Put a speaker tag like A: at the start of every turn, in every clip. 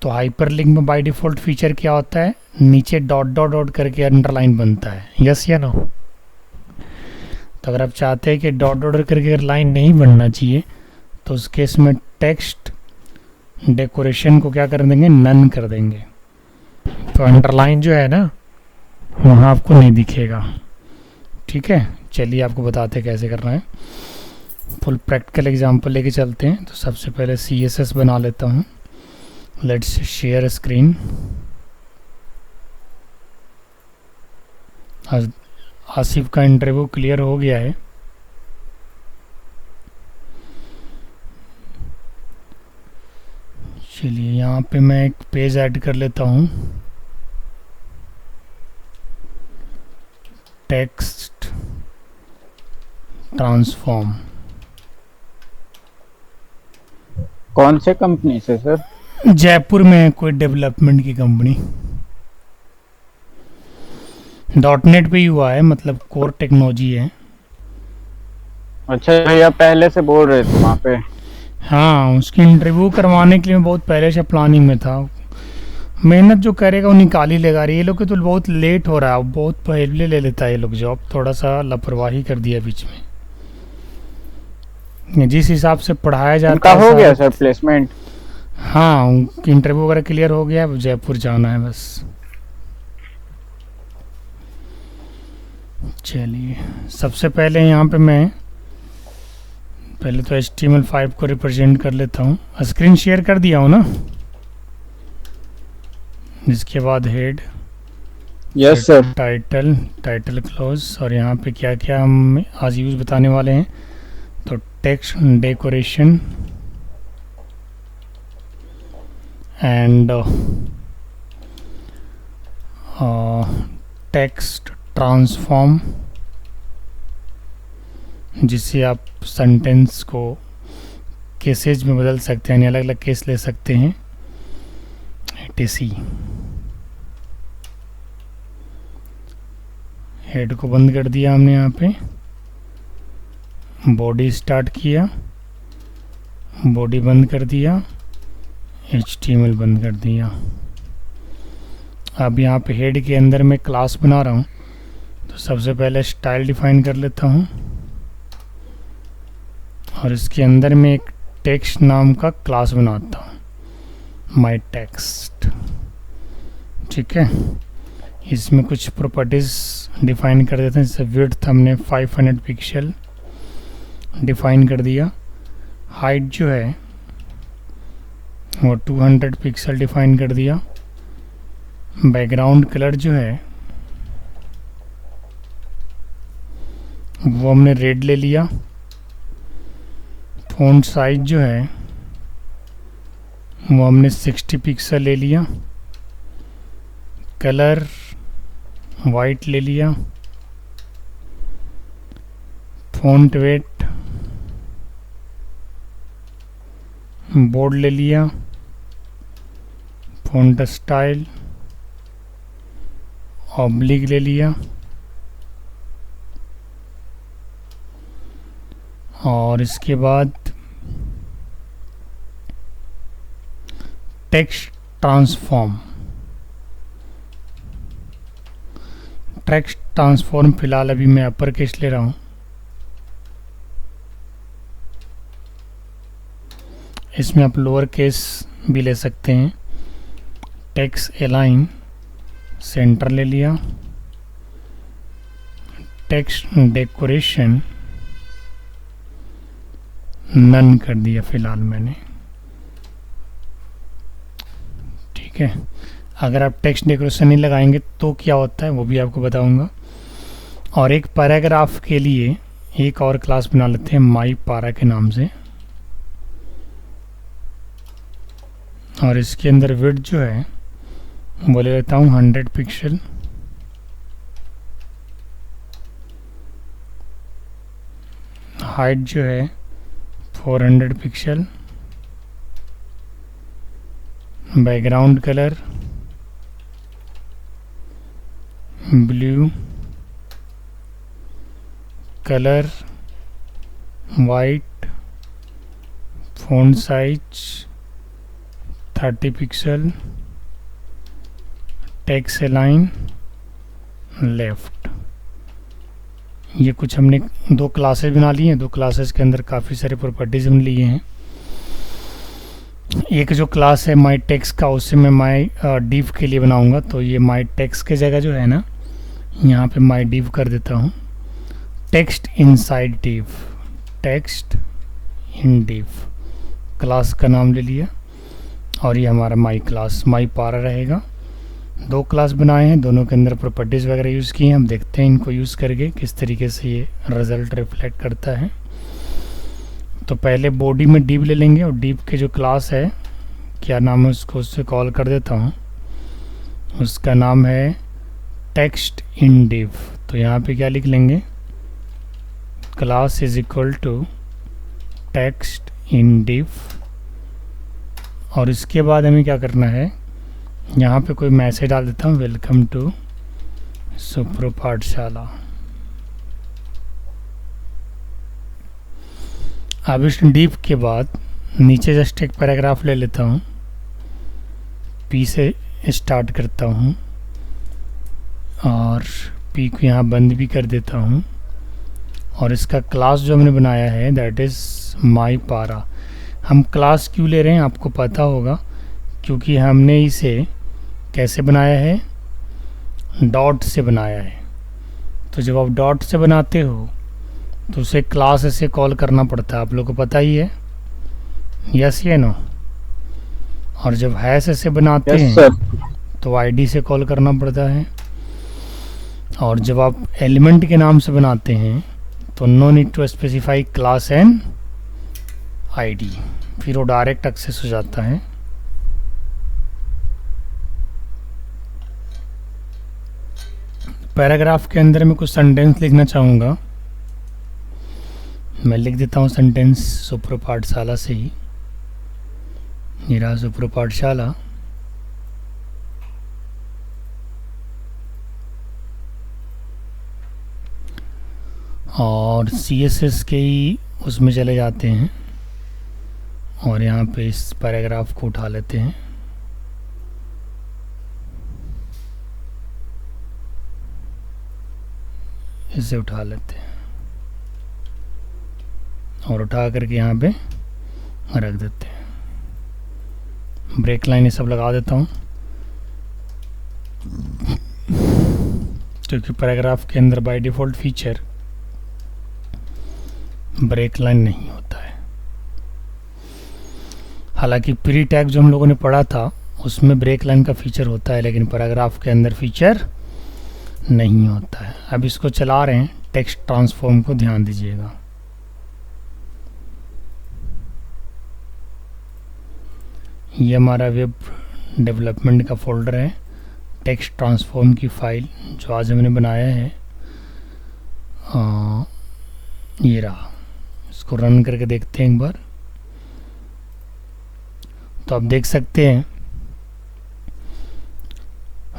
A: तो हाइपरलिंक में bye default feature क्या होता है, नीचे डॉट डॉट डॉट करके अंडरलाइन बनता है, यस या नो। तो अगर आप चाहते हैं कि डॉट डॉट करके अगर लाइन नहीं बनना चाहिए तो उस केस में टेक्स्ट डेकोरेशन को क्या कर देंगे, नन कर देंगे। तो अंडरलाइन जो है ना वहाँ आपको नहीं दिखेगा। ठीक है, चलिए आपको बताते हैं कैसे करना है। फुल प्रैक्टिकल एग्जांपल लेके चलते हैं। तो सबसे पहले CSS बना लेता हूँ। Let's share screen. आसिफ का इंटरव्यू क्लियर हो गया है। चलिए यहाँ पे मैं एक पेज ऐड कर लेता हूँ। Text transform.
B: कौन से कंपनी से सर?
A: जयपुर में है कोई डेवलपमेंट की कंपनी। .NET पे ही हुआ है, मतलब कोर टेक्नोलॉजी है।
B: अच्छा भैया, पहले से बोल रहे थे वहाँ पे।
A: हाँ, उसकी इंटरव्यू करवाने के लिए मैं बहुत पहले से प्लानिंग में था। मेहनत जो करेगा वो निकाल ही लेगा। ये लोग के तो बहुत लेट हो रहा है, बहुत पहले ले लेता है ये लोग जॉब। थोड़ा सा लापरवाही कर दिया बीच में। जिस हिसाब से पढ़ाया जाता
B: उनका
A: है
B: हो गया
A: सारा।
B: Sir placement?
A: हाँ, इंटरव्यू वगैरह क्लियर हो गया, अब जयपुर जाना है बस। चलिए सबसे पहले यहाँ पे मैं पहले तो HTML5 को रिप्रेजेंट कर लेता हूँ। स्क्रीन शेयर कर दिया हूँ ना। जिसके बाद head,
B: yes sir.
A: Title, title close, और यहाँ पे क्या क्या हम आज यूज़ बताने वाले हैं। तो text decoration and text transform, जिससे आप सेंटेंस को केसेज में बदल सकते हैं, यानी अलग अलग केस ले सकते हैं। etc। हेड को बंद कर दिया हमने यहाँ पे। बॉडी स्टार्ट किया, बॉडी बंद कर दिया, HTML बंद कर दिया। अब यहाँ पे हेड के अंदर मैं क्लास बना रहा हूँ। तो सबसे पहले स्टाइल डिफाइन कर लेता हूँ और इसके अंदर मैं एक टेक्स्ट नाम का क्लास बनाता हूँ, माई टेक्स्ट। ठीक है, इसमें कुछ प्रॉपर्टीज़ डिफाइन कर देते हैं। जैसे विड्थ हमने 500 पिक्सल डिफाइन कर दिया। हाइट जो है वो 200 पिक्सल डिफाइन कर दिया। बैकग्राउंड कलर जो है वो हमने रेड ले लिया। फ़ॉन्ट साइज जो है वो हमने 60 पिक्सल ले लिया। कलर वाइट ले लिया। फ़ॉन्ट वेट बोल्ड ले लिया। फ़ॉन्ट स्टाइल ऑब्लिक ले लिया। और इसके बाद टेक्स्ट ट्रांसफॉर्म। टेक्स्ट ट्रांसफॉर्म फिलहाल अभी मैं अपर केस ले रहा हूँ। इसमें आप लोअर केस भी ले सकते हैं। टेक्स्ट अलाइन सेंटर ले लिया। टेक्स्ट डेकोरेशन नन कर दिया फिलहाल मैंने। ठीक है, अगर आप टेक्स्ट डेकोरेशन नहीं लगाएंगे तो क्या होता है वो भी आपको बताऊंगा। और एक पैराग्राफ के लिए एक और क्लास बना लेते हैं माई पारा के नाम से। और इसके अंदर विड्थ जो है वो ले लेता हूँ 100 पिक्सल। हाइट जो है 400 pixel. Background colour blue. Colour white. Font size 30 pixel, text align left. ये कुछ हमने दो क्लासेस बना ली हैं, दो क्लासेस के अंदर काफ़ी सारे प्रॉपर्टीज हम लिए हैं। एक जो क्लास है माई टेक्स्ट का, उससे मैं माई डिव के लिए बनाऊंगा, तो ये माई टेक्स्ट के जगह जो है ना, यहाँ पे माई डिव कर देता हूँ। Text inside div, text in div, class का नाम ले लिया, और ये हमारा माई क्लास माई पारा रहेगा। दो क्लास बनाए हैं, दोनों के अंदर प्रॉपर्टीज़ वगैरह यूज़ की हैं। हम देखते हैं इनको यूज़ करके किस तरीके से ये रिज़ल्ट रिफ्लेक्ट करता है। तो पहले बॉडी में डिव ले लेंगे, और डिव के जो क्लास है, क्या नाम है उसको, उससे कॉल कर देता हूँ। उसका नाम है टेक्स्ट इन डिव। तो यहाँ पे क्या लिख लेंगे, class is equal to text in div. और इसके बाद हमें क्या करना है, यहाँ पे कोई मैसेज डाल देता हूँ, वेलकम टू सुप्रो पाठशाला। अब इस डिव के बाद नीचे जस्ट एक पैराग्राफ ले लेता हूँ, पी से स्टार्ट करता हूँ, और पी को यहाँ बंद भी कर देता हूँ। और इसका क्लास जो हमने बनाया है दैट इज़ माई पारा। हम क्लास क्यों ले रहे हैं आपको पता होगा, क्योंकि हमने इसे कैसे बनाया है, डॉट से बनाया है। तो जब आप डॉट से बनाते हो तो उसे क्लास ऐसे कॉल करना पड़ता है, आप लोगों को पता ही है, यस या नो। और जब हैश ऐसे बनाते हैं तो आईडी से कॉल करना पड़ता है। और जब आप एलिमेंट के नाम से बनाते हैं तो no need to specify class and ID, फिर वो डायरेक्ट एक्सेस हो जाता है। पैराग्राफ के अंदर मैं कुछ सेंटेंस लिखना चाहूँगा, मैं लिख देता हूँ सेंटेंस सुप्रो पाठशाला से ही। ये रहा सुप्रो पाठशाला। और CSS के ही उसमें चले जाते हैं, और यहाँ पे इस पैराग्राफ को उठा लेते हैं। इसे उठा लेते हैं और उठा करके यहाँ पे रख देते हैं। ब्रेक लाइन ये सब लगा देता हूँ, क्योंकि पैराग्राफ के अंदर by default feature break line नहीं होता है। हालांकि प्री टैग जो हम लोगों ने पढ़ा था उसमें ब्रेक लाइन का फीचर होता है, लेकिन पैराग्राफ के अंदर फीचर नहीं होता है। अब इसको चला रहे हैं, टेक्स्ट ट्रांसफॉर्म को ध्यान दीजिएगा। ये हमारा वेब डेवलपमेंट का फोल्डर है, टेक्स्ट ट्रांसफॉर्म की फाइल जो आज हमने बनाया है। ये रहा, इसको रन करके देखते हैं एक बार। तो आप देख सकते हैं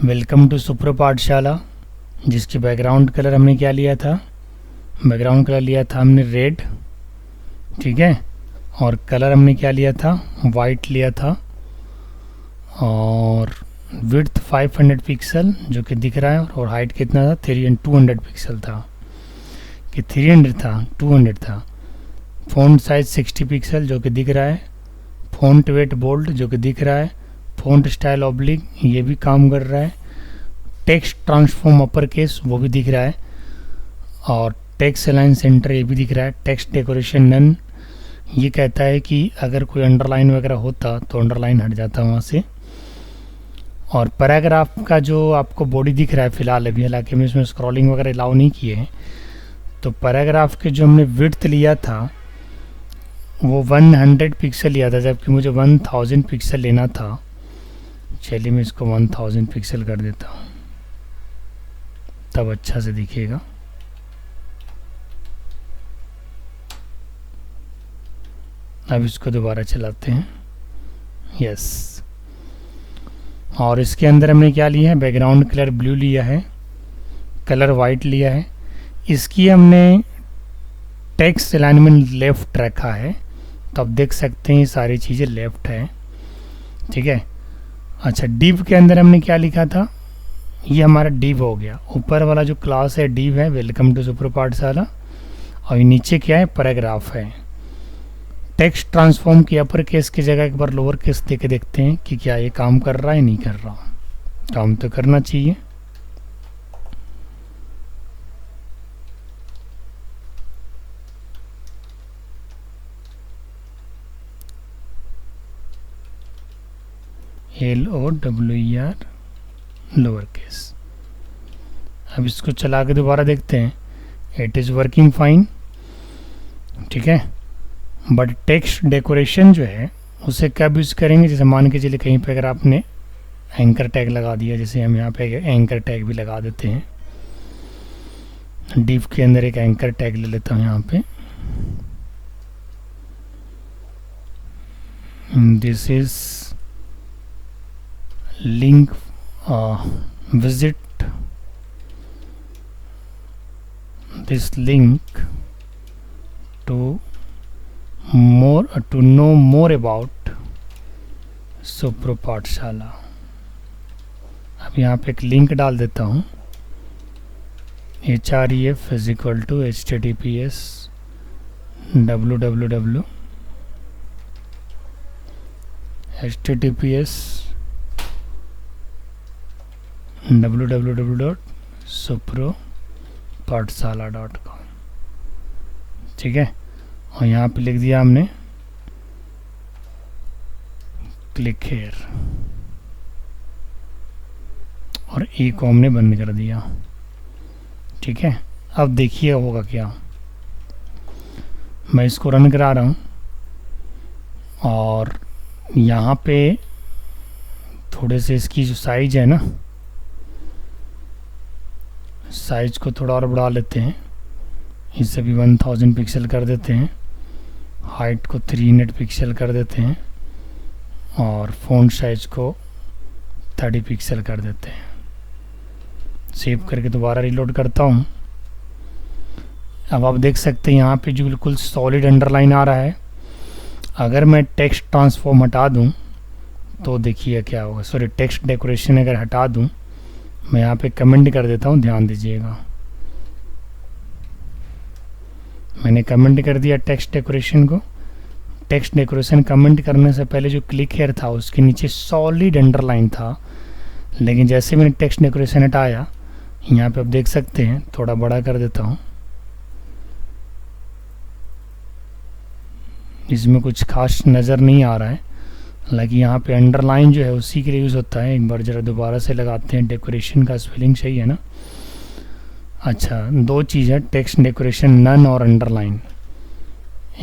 A: वेलकम टू सुप्रो पाठशाला, जिसकी बैकग्राउंड कलर हमने क्या लिया था, बैकग्राउंड कलर लिया था हमने रेड, ठीक है। और कलर हमने क्या लिया था, वाइट लिया था। और विड्थ 500 पिक्सल जो कि दिख रहा है, और हाइट कितना था, 200 पिक्सल था, कि 300 था, 200 था। फ़ॉन्ट साइज 60 पिक्सल जो कि दिख रहा है। फ़ॉन्ट वेट बोल्ड जो कि दिख रहा है। फ़ॉन्ट स्टाइल ऑब्लिक ये भी काम कर रहा है। टेक्स्ट ट्रांसफॉर्म अपर केस वो भी दिख रहा है। और टेक्स्ट अलाइन सेंटर ये भी दिख रहा है। टेक्स्ट डेकोरेशन नन, ये कहता है कि अगर कोई अंडरलाइन वगैरह होता तो अंडरलाइन हट जाता वहाँ से। और पैराग्राफ का जो आपको बॉडी दिख रहा है फ़िलहाल अभी, हालांकि हमने इसमें स्क्रॉलिंग वगैरह अलाउ नहीं किए हैं, तो पैराग्राफ के जो हमने विड्थ लिया था वो 100 पिक्सल लिया था, जबकि मुझे 1000 पिक्सल लेना था। चलिए मैं इसको 1000 पिक्सल कर देता हूँ, तब अच्छा से दिखेगा। अब इसको दोबारा चलाते हैं, यस। और इसके अंदर हमने क्या लिया है, बैकग्राउंड कलर ब्लू लिया है, कलर वाइट लिया है। इसकी हमने टेक्स्ट अलाइनमेंट लेफ्ट रखा है, तो आप देख सकते हैं ये सारी चीज़ें लेफ्ट है। ठीक है। अच्छा, div के अंदर हमने क्या लिखा था, ये हमारा div हो गया। ऊपर वाला जो क्लास है div है, वेलकम टू सुपर पाठशाला, और नीचे क्या है, पैराग्राफ है। टेक्स्ट ट्रांसफॉर्म की अपर केस की जगह एक बार लोअर केस दे के देखते हैं कि क्या ये काम कर रहा है, नहीं कर रहा। काम तो करना चाहिए। LOWER lower case. अब इसको चला के दोबारा देखते हैं, इट इज़ वर्किंग फाइन, ठीक है। बट टेक्स्ट डेकोरेशन जो है उसे कब यूज़ करेंगे, जैसे मान के चलिए कहीं पे अगर आपने एंकर टैग लगा दिया, जैसे हम यहाँ पे एंकर टैग भी लगा देते हैं। div के अंदर एक एंकर टैग ले लेता हूँ यहाँ पे, this is link visit this link to know more about Supro पाठशाला। अब यहाँ पे एक लिंक डाल देता हूँ, href = https www www.supropathshala.com, ठीक है। और यहाँ पे लिख दिया हमने क्लिक हेयर, और ई को हमने बंद कर दिया, ठीक है। अब देखिए होगा क्या, मैं इसको रन करा रहा हूँ और यहाँ पे थोड़े से इसकी जो साइज है ना, साइज को थोड़ा और बढ़ा लेते हैं, इसे भी 1000 पिक्सल कर देते हैं, हाइट को 300 पिक्सल कर देते हैं, और फ़ॉन्ट साइज को 30 पिक्सल कर देते हैं। सेव करके दोबारा रीलोड करता हूँ। अब आप देख सकते हैं यहाँ पे जो बिल्कुल सॉलिड अंडरलाइन आ रहा है। अगर मैं टेक्स्ट ट्रांसफॉर्म हटा दूँ तो देखिए क्या होगा, सॉरी टेक्स्ट डेकोरेशन अगर हटा दूँ, मैं यहाँ पे कमेंट कर देता हूँ, ध्यान दीजिएगा। मैंने कमेंट कर दिया टेक्स्ट डेकोरेशन को। टेक्स्ट डेकोरेशन कमेंट करने से पहले जो क्लिक हेयर था उसके नीचे सॉलिड अंडरलाइन था, लेकिन जैसे मैंने टेक्स्ट डेकोरेशन हटाया, यहाँ पे आप देख सकते हैं, थोड़ा बड़ा कर देता हूँ, इसमें कुछ खास नज़र नहीं आ रहा है। हालांकि यहाँ पे अंडरलाइन जो है उसी के लिए यूज़ होता है। एक बार ज़रा दोबारा से लगाते हैं, डेकोरेशन का स्पेलिंग सही है ना। अच्छा, दो चीज़ है, टेक्स्ट डेकोरेशन नन और अंडरलाइन।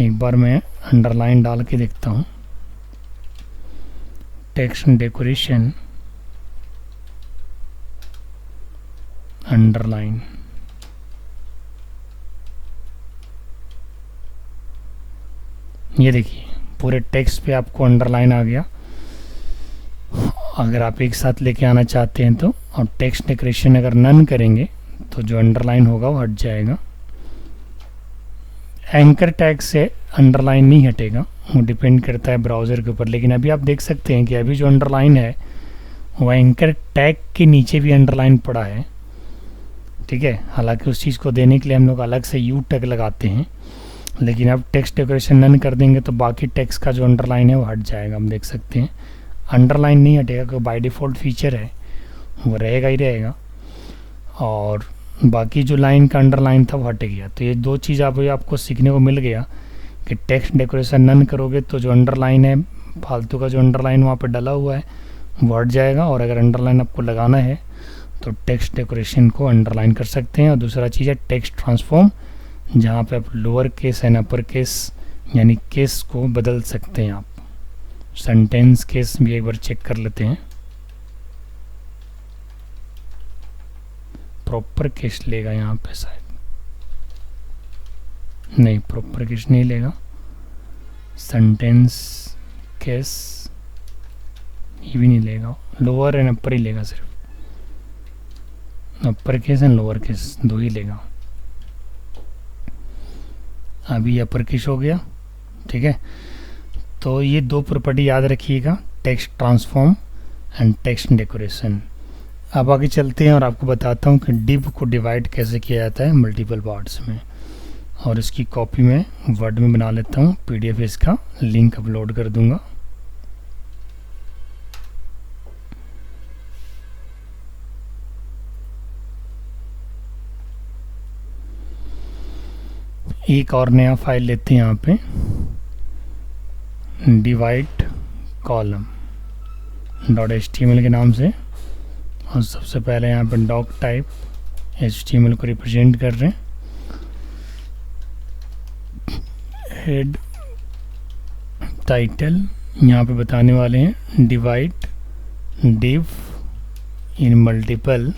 A: एक बार मैं अंडरलाइन डाल के देखता हूँ, टेक्स्ट डेकोरेशन अंडरलाइन, ये देखिए पूरे टेक्स्ट पे आपको अंडरलाइन आ गया। अगर आप एक साथ लेके आना चाहते हैं तो, और टेक्स्ट डेकोरेशन अगर नन करेंगे तो जो अंडरलाइन होगा वो हट जाएगा। एंकर टैग से अंडरलाइन नहीं हटेगा, वो डिपेंड करता है ब्राउज़र के ऊपर। लेकिन अभी आप देख सकते हैं कि अभी जो अंडरलाइन है वो एंकर टैग के नीचे भी अंडरलाइन पड़ा है, ठीक है। हालांकि उस चीज़ को देने के लिए हम लोग अलग से यू टैग लगाते हैं, लेकिन अब टेक्स्ट डेकोरेशन नन कर देंगे तो बाकी टेक्स्ट का जो अंडरलाइन है वो हट जाएगा। हम देख सकते हैं अंडरलाइन नहीं हटेगा, क्योंकि बाय डिफ़ॉल्ट फीचर है वो रहेगा ही रहेगा, और बाकी जो लाइन का अंडरलाइन था वो हट गया। तो ये दो चीज़ आपको सीखने को मिल गया कि टेक्स्ट डेकोरेशन नन करोगे तो जो अंडरलाइन है, फालतू का जो अंडरलाइन वहाँ पे डला हुआ है वो हट जाएगा, और अगर अंडरलाइन आपको लगाना है तो टेक्स्ट डेकोरेशन को अंडरलाइन कर सकते हैं। और दूसरा चीज़ है टेक्स्ट ट्रांसफॉर्म, जहाँ पे आप lower case and upper case यानी केस को बदल सकते हैं। आप सेंटेंस केस भी एक बार चेक कर लेते हैं, प्रॉपर केस लेगा यहाँ पे शायद, नहीं प्रॉपर केस नहीं लेगा, सेंटेंस केस ये भी नहीं लेगा, लोअर एंड अपर ही लेगा, सिर्फ upper case and lower case दो ही लेगा। अभी अपर केस हो गया, ठीक है। तो ये दो प्रॉपर्टी याद रखिएगा, text transform and text decoration. अब आगे चलते हैं और आपको बताता हूँ कि डिव को डिवाइड कैसे किया जाता है मल्टीपल पार्ट्स में, और इसकी कॉपी मैं वर्ड में बना लेता हूँ, पीडीएफ इसका लिंक अपलोड कर दूंगा। एक और नया फाइल लेते हैं यहाँ पे, डिवाइड कॉलम .html के नाम से, और सबसे पहले यहाँ पे डॉक टाइप HTML को रिप्रेजेंट कर रहे हैं। हेड टाइटल यहाँ पे बताने वाले हैं डिवाइड डिव इन मल्टीपल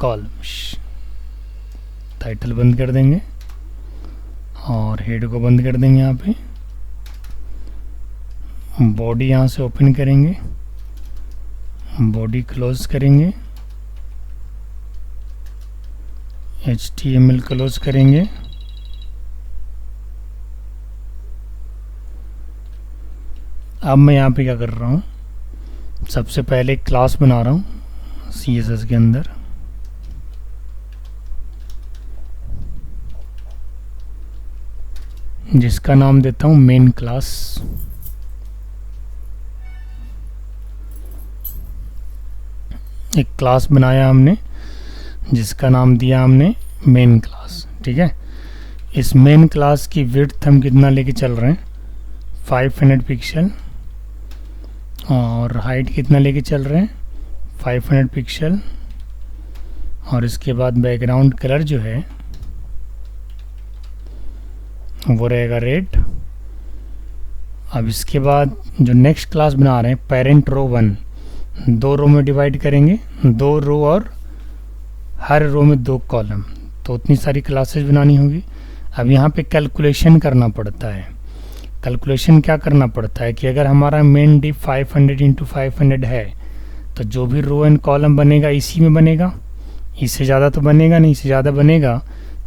A: कॉलम्स। टाइटल बंद कर देंगे और हेड को बंद कर देंगे। यहाँ पे बॉडी यहाँ से ओपन करेंगे, बॉडी क्लोज करेंगे, HTML क्लोज करेंगे, अब मैं यहाँ पे क्या कर रहा हूँ, सबसे पहले एक क्लास बना रहा हूँ CSS के अंदर। जिसका नाम देता हूँ मेन क्लास। एक क्लास बनाया हमने जिसका नाम दिया हमने मेन क्लास। ठीक है, इस मेन क्लास की विड्थ हम कितना लेके चल रहे हैं, 500 पिक्सल, और हाइट कितना लेके चल रहे हैं, 500 पिक्सल, और इसके बाद बैकग्राउंड कलर जो है वो रहेगा रेड। अब इसके बाद जो नेक्स्ट क्लास बना रहे हैं पेरेंट रो 1, 2 रो में डिवाइड करेंगे, 2 रो और हर रो में 2 कॉलम, तो उतनी सारी क्लासेस बनानी होगी। अब यहाँ पे कैलकुलेशन करना पड़ता है। कैलकुलेशन क्या करना पड़ता है कि अगर हमारा मेन डिव 500 इंटू 500 है तो जो भी रो एंड कॉलम बनेगा इसी में बनेगा, इससे ज़्यादा तो बनेगा नहीं, इससे ज़्यादा बनेगा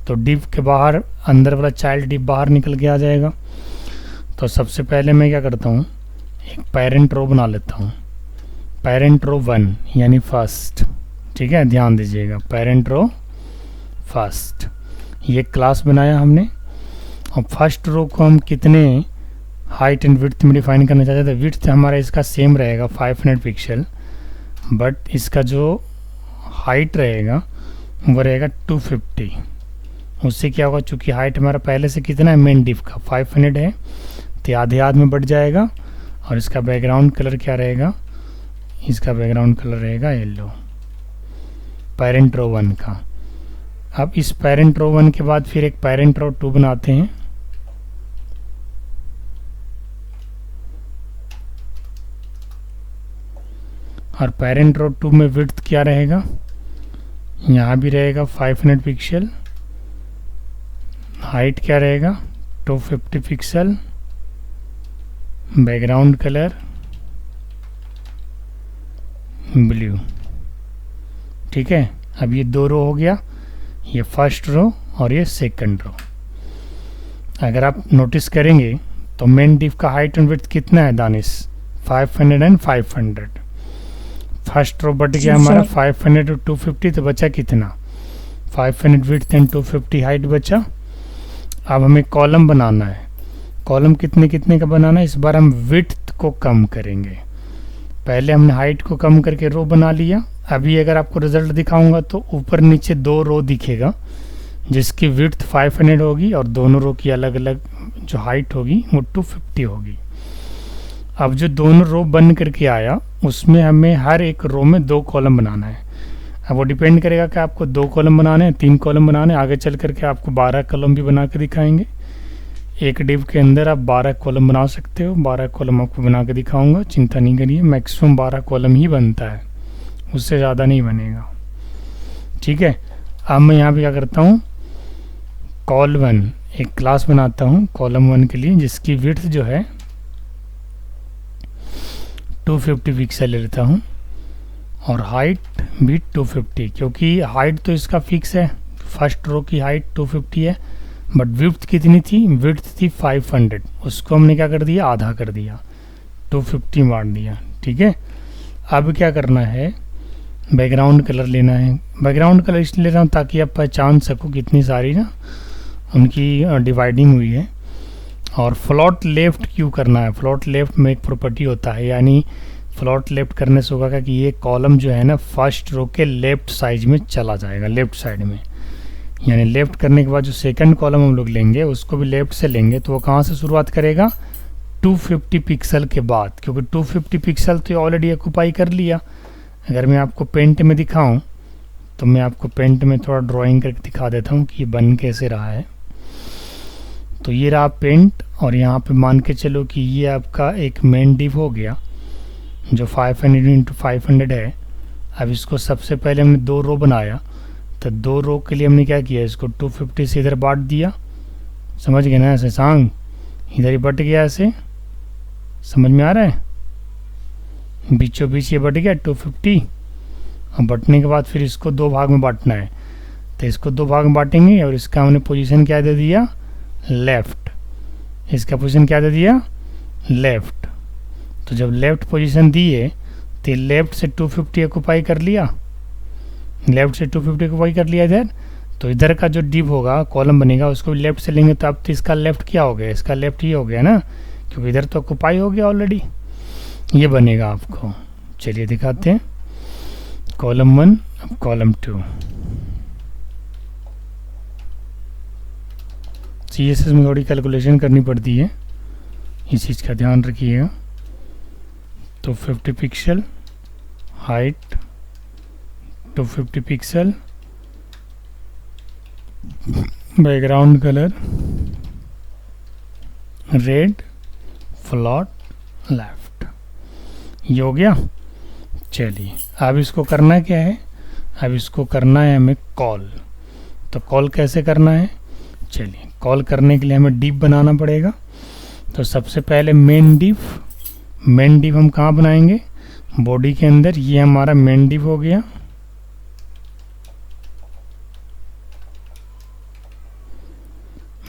A: तो डिव के बाहर अंदर वाला चाइल्ड डिव बाहर निकल के आ जाएगा। तो सबसे पहले मैं क्या करता हूँ, एक पेरेंट रो बना लेता हूँ, पेरेंट रो 1 यानी फर्स्ट। ठीक है, ध्यान दीजिएगा, पेरेंट रो फर्स्ट, ये क्लास बनाया हमने। और फर्स्ट रो को हम कितने हाइट एंड विड्थ में डिफाइन करना चाहते हैं, तो विड्थ हमारा इसका सेम रहेगा 500 पिक्सल, बट इसका जो हाइट रहेगा वो रहेगा 250। उससे क्या होगा, चूँकि हाइट हमारा पहले से कितना है मेन डिव का 500 है, तो आधे आध में बढ़ जाएगा। और इसका बैकग्राउंड कलर क्या रहेगा, इसका बैकग्राउंड कलर रहेगा येलो, पेरेंट रो 1 का। अब इस पेरेंट रो 1 के बाद फिर एक पेरेंट रो 2 बनाते हैं। और पेरेंट रो 2 में विड्थ क्या रहेगा, यहाँ भी रहेगा 500 पिक्सल, हाइट क्या रहेगा 250 पिक्सल, बैकग्राउंड कलर ब्लू। ठीक है, अब ये 2 रो हो गया, ये फर्स्ट रो और ये सेकंड रो। अगर आप नोटिस करेंगे तो मेन डिव का हाइट एंड विड्थ कितना है दानिश, 500 एंड 500। फर्स्ट रो बढ़ गया हमारा 500 और 250, तो बचा कितना, 500 विड्थ एंड 250 हाइट बचा। अब हमें कॉलम बनाना है, कॉलम कितने कितने का बनाना है, इस बार हम विड्थ को कम करेंगे। पहले हमने हाइट को कम करके रो बना लिया। अभी अगर आपको रिजल्ट दिखाऊंगा तो ऊपर नीचे 2 रो दिखेगा जिसकी विड्थ 500 होगी और दोनों रो की अलग अलग जो हाइट होगी वो 250 होगी। अब जो दोनों रो बन करके आया उसमें हमें हर एक रो में 2 कॉलम बनाना है। अब वो डिपेंड करेगा कि आपको 2 कॉलम बनाने हैं, 3 कॉलम बनाने, आगे चल करके आपको 12 कॉलम भी बना के दिखाएंगे। एक डिव के अंदर आप 12 कॉलम बना सकते हो, 12 कॉलम आपको बना के दिखाऊंगा, चिंता नहीं करिए। मैक्सिमम 12 कॉलम ही बनता है, उससे ज़्यादा नहीं बनेगा। ठीक है, अब मैं यहाँ पे क्या करता हूँ, कॉल1 एक क्लास बनाता हूँ कॉलम 1 के लिए, जिसकी विड्थ जो है 250 पिक्सल लेता हूँ और हाइट भी 250, क्योंकि हाइट तो इसका फिक्स है, फर्स्ट रो की हाइट 250 है, बट विड्थ कितनी थी, विड्थ थी 500, उसको हमने क्या कर दिया, आधा कर दिया, 250 मार दिया, ठीक है। अब क्या करना है, बैकग्राउंड कलर लेना है। बैकग्राउंड कलर इसलिए ले रहा हूँ ताकि आप पहचान सको कितनी सारी ना उनकी डिवाइडिंग हुई है। और फ्लोट लेफ्ट क्यों करना है, फ्लोट लेफ्ट में एक प्रॉपर्टी होता है, यानी फ्लोट लेफ्ट करने से होगा कि ये कॉलम जो है ना फर्स्ट रो के लेफ्ट साइड में चला जाएगा, लेफ्ट साइड में। यानी लेफ्ट करने के बाद जो सेकंड कॉलम हम लोग लेंगे उसको भी लेफ्ट से लेंगे, तो वो कहाँ से शुरुआत करेगा, 250 पिक्सल के बाद, क्योंकि 250 पिक्सल तो ऑलरेडी ऑक्यूपाई कर लिया। अगर मैं आपको पेंट में दिखाऊं तो मैं आपको पेंट में थोड़ा ड्राइंग करके दिखा देता हूं कि ये बन कैसे रहा है। तो ये रहा पेंट, और यहाँ पे मान के चलो कि ये आपका एक मेन डिव हो गया जो 500 इंटू 500 है। अब इसको सबसे पहले हमने 2 रो बनाया, तो 2 रो के लिए हमने क्या किया, इसको 250 से इधर बांट दिया, समझ गए ना, ऐसे सांग इधर ही बट गया, ऐसे समझ में आ रहा है, बीचों बीच ये बट गया 250। और बटने के बाद फिर इसको 2 भाग में बांटना है, तो इसको 2 भाग में बांटेंगे और इसका हमने पोजीशन क्या दे दिया, लेफ़्ट। इसका पोजीशन क्या दे दिया, लेफ़्ट। तो जब लेफ़्ट पोजीशन दिए तो लेफ़्ट से 250 ऑक्यूपाई कर लिया, लेफ़्ट से 250 ऑक्यूपाई कर लिया इधर। तो इधर का जो डिव होगा, कॉलम बनेगा, उसको लेफ़्ट से लेंगे, तो अब तो इसका लेफ़्ट क्या हो गया, इसका लेफ़्ट ही हो गया ना, क्योंकि इधर तो ऑक्यूपाई हो गया ऑलरेडी। ये बनेगा आपको, चलिए दिखाते हैं। कॉलम 1, अब कॉलम 2। CSS में थोड़ी कैलकुलेशन करनी पड़ती है, इस चीज़ का ध्यान रखिएगा। तो 50 pixel height, 250 pixel background colour red, float left, ये हो गया। चलिए अब इसको करना क्या है, अब इसको करना है हमें कॉल। तो कॉल कैसे करना है, चलिए कॉल करने के लिए हमें डिव बनाना पड़ेगा। तो सबसे पहले मेन डिव हम कहाँ बनाएंगे, बॉडी के अंदर। ये हमारा मेन डिव हो गया।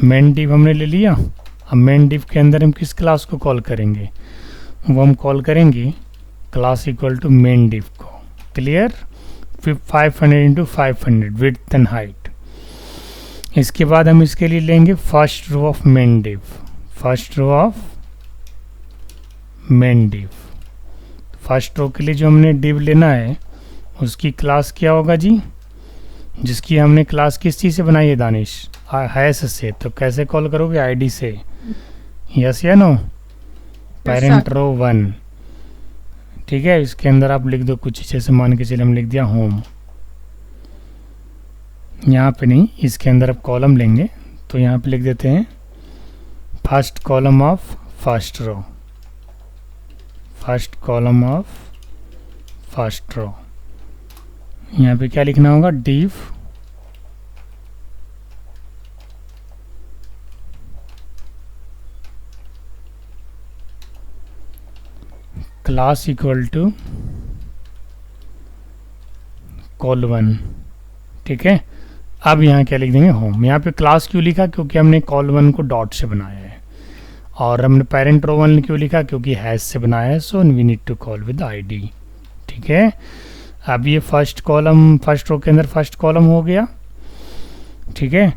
A: मेन डिव हमने ले लिया। अब मेन डिव के अंदर हम किस क्लास को कॉल करेंगे, वो हम कॉल करेंगे class equal to main div को। Clear, 500 into 500 width and height. इसके बाद हम इसके लिए लेंगे first row of main div, first row of main div. First row के लिए जो हमने डिव लेना है उसकी क्लास क्या होगा जी, जिसकी हमने क्लास किस चीज़ से बनाई है दानिश, हैश से। तो कैसे कॉल करोगे, आईडी से, यस या नो, पेरेंट रो 1, ठीक है। इसके अंदर आप लिख दो कुछ, जैसे मान के चले हम लिख दिया होम, यहाँ पे नहीं, इसके अंदर आप कॉलम लेंगे, तो यहाँ पे लिख देते हैं first column of first row, first column of first row. यहाँ पे क्या लिखना होगा, div class equal to col one, ठीक है। अब यहाँ क्या लिख देंगे, होम। यहाँ पे क्लास क्यों लिखा, क्योंकि हमने कॉल1 को डॉट से बनाया है, और हमने पेरेंट रो 1 क्यों लिखा, क्योंकि हैश से बनाया है, so we need to call with ID, ठीक है। अब ये फर्स्ट कॉलम, फर्स्ट रो के अंदर फर्स्ट कॉलम हो गया, ठीक है।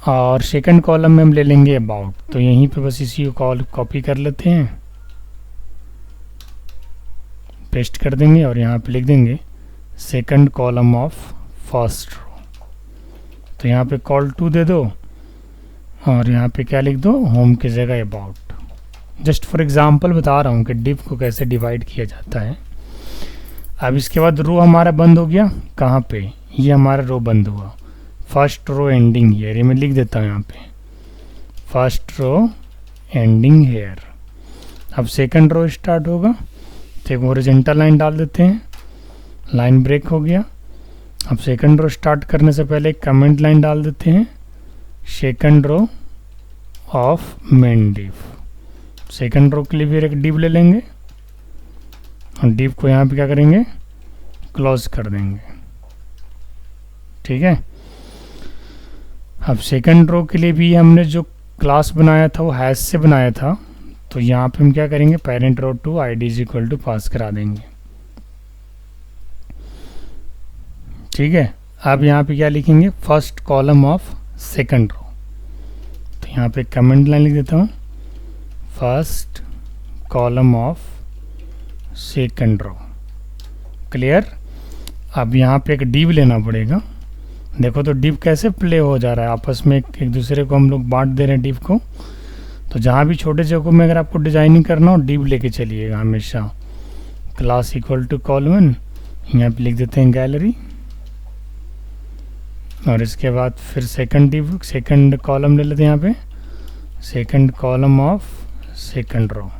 A: और सेकंड कॉलम में हम ले लेंगे अबाउट, तो यहीं पे बस इसी को कॉपी कर लेते हैं, पेस्ट कर देंगे, और यहाँ पे लिख देंगे second column of first row. तो यहाँ पे call2 दे दो, और यहाँ पे क्या लिख दो, होम की जगह अबाउट। जस्ट फॉर एग्जांपल बता रहा हूँ कि डिव को कैसे डिवाइड किया जाता है। अब इसके बाद रो हमारा बंद हो गया, कहाँ पे, ये हमारा रो बंद हुआ, फर्स्ट रो एंडिंग हेयर, ये मैं लिख देता हूँ यहाँ पे, फर्स्ट रो एंडिंग हेयर। अब सेकंड रो स्टार्ट होगा, तो एक हॉरिजॉन्टल लाइन डाल देते हैं, लाइन ब्रेक हो गया। अब सेकंड रो स्टार्ट करने से पहले एक कमेंट लाइन डाल देते हैं, second row of main div. Second row के लिए फिर एक डिव ले लेंगे, और डिव को यहाँ पे क्या करेंगे, क्लोज कर देंगे, ठीक है। अब सेकंड रो के लिए भी हमने जो क्लास बनाया था वो हैश से बनाया था, तो यहाँ पे हम क्या करेंगे, parent row to id is equal to pass करा देंगे। ठीक है, अब यहाँ पे क्या लिखेंगे, first column of second row. तो यहाँ पे कमेंट लाइन लिख देता हूँ, first column of second row. Clear. अब यहाँ पे एक डिव लेना पड़ेगा। देखो तो डिव कैसे प्ले हो जा रहा है, आपस में एक दूसरे को हम लोग बांट दे रहे हैं डिव को। तो जहाँ भी छोटे जगहों में अगर आपको डिजाइनिंग करना हो, डिव लेके चलिएगा हमेशा। क्लास इक्वल टू कॉलम, यहाँ पे लिख देते हैं गैलरी, और इसके बाद फिर सेकंड डिव, सेकंड कॉलम ले लेते हैं यहाँ पे, second column of second row.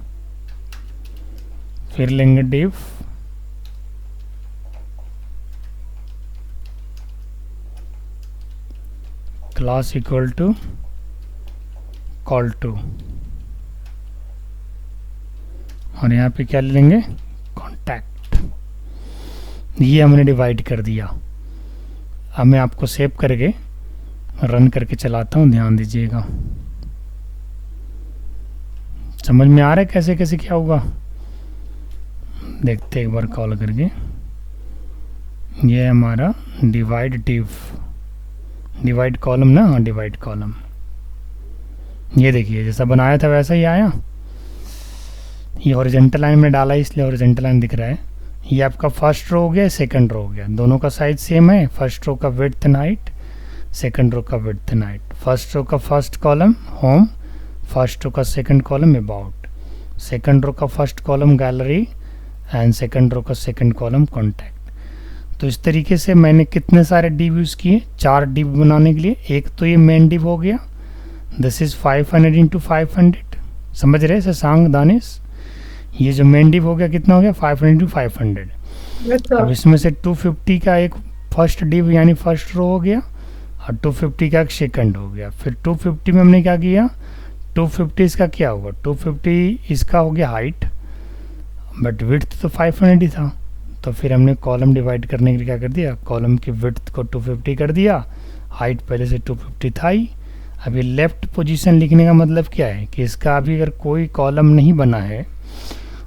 A: फिर लेंगे div, class equal to col two, और यहाँ पे क्या ले लेंगे, कॉन्टैक्ट। ये हमने डिवाइड कर दिया। अब मैं आपको सेव करके रन करके चलाता हूँ, ध्यान दीजिएगा। समझ में आ रहा है कैसे कैसे क्या होगा, देखते एक बार कॉल करके। ये हमारा डिवाइड डिव, डिवाइड कॉलम ना, हाँ डिवाइड कॉलम। ये देखिए जैसा बनाया था वैसा ही आया। ये हॉरिजॉन्टल लाइन में डाला इसलिए हॉरिजॉन्टल लाइन दिख रहा है। ये आपका फर्स्ट रो हो गया, सेकंड रो हो गया, दोनों का साइज सेम है। फर्स्ट रो का width and height, second row का width and height. First row का first column home, first row का second column about, second row का first column gallery and second row का सेकंड कॉलम कॉन्टैक्ट। तो इस तरीके से मैंने कितने सारे डिव यूज़ किए, 4 डिव बनाने के लिए। एक तो ये मेन डिव हो गया, दिस इज़ 500 इंटू 500, समझ रहे शशांक दानिश। ये जो मेन डिव हो गया कितना हो गया, 500 इंटू 500। अब इसमें से 250 का एक फर्स्ट डिव यानी फर्स्ट रो हो गया, और 250 का एक सेकंड हो गया। फिर 250 में हमने क्या किया, 250 इसका क्या होगा, 250 इसका हो गया हाइट, बट विड्थ तो 500 ही था। तो फिर हमने कॉलम डिवाइड करने के लिए क्या कर दिया, कॉलम की विड्थ को 250 कर दिया, हाइट पहले से 250 था ही। अभी लेफ़्ट पोजीशन लिखने का मतलब क्या है कि इसका अभी अगर कोई कॉलम नहीं बना है,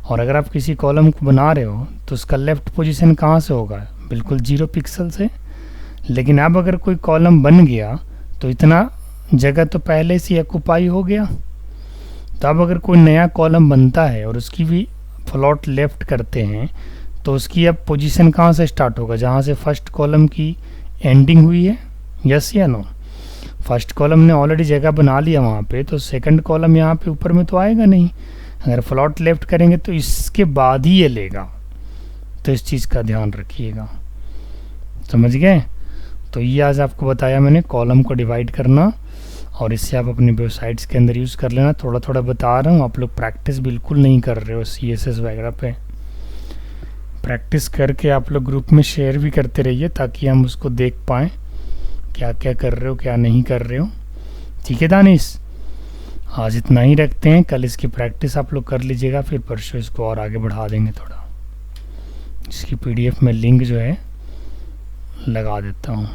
A: और अगर आप किसी कॉलम को बना रहे हो तो उसका लेफ़्ट पोजीशन कहाँ से होगा, बिल्कुल 0 पिक्सल से। लेकिन अब अगर कोई कॉलम बन गया तो इतना जगह तो पहले से ऑक्यूपाई हो गया। तो अब अगर कोई नया कॉलम बनता है और उसकी भी फ्लोट लेफ़्ट करते हैं, तो उसकी अब पोजीशन कहाँ से स्टार्ट होगा, जहाँ से फर्स्ट कॉलम की एंडिंग हुई है। यस या नो, फर्स्ट कॉलम ने ऑलरेडी जगह बना लिया वहाँ पे, तो सेकंड कॉलम यहाँ पे ऊपर में तो आएगा नहीं। अगर फ्लॉट लेफ्ट करेंगे तो इसके बाद ही ये लेगा। तो इस चीज़ का ध्यान रखिएगा, समझ गए। तो ये आज आपको बताया मैंने कॉलम को डिवाइड करना, और इससे आप अपनी वेबसाइट्स के अंदर यूज़ कर लेना। थोड़ा थोड़ा बता रहा हूँ, आप लोग प्रैक्टिस बिल्कुल नहीं कर रहे हो CSS वगैरह पे। प्रैक्टिस करके आप लोग ग्रुप में शेयर भी करते रहिए, ताकि हम उसको देख पाएँ क्या क्या कर रहे हो क्या नहीं कर रहे हो। ठीक है दानिश, आज इतना ही रखते हैं। कल इसकी प्रैक्टिस आप लोग कर लीजिएगा, फिर परसों इसको और आगे बढ़ा देंगे थोड़ा। इसकी PDF में लिंक जो है लगा देता हूँ।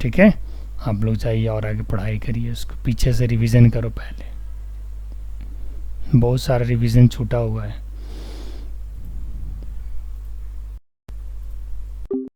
A: ठीक है, आप लोग जाइए और आगे पढ़ाई करिए, उसको पीछे से रिवीजन करो। पहले बहुत सारा रिवीजन छूटा हुआ है।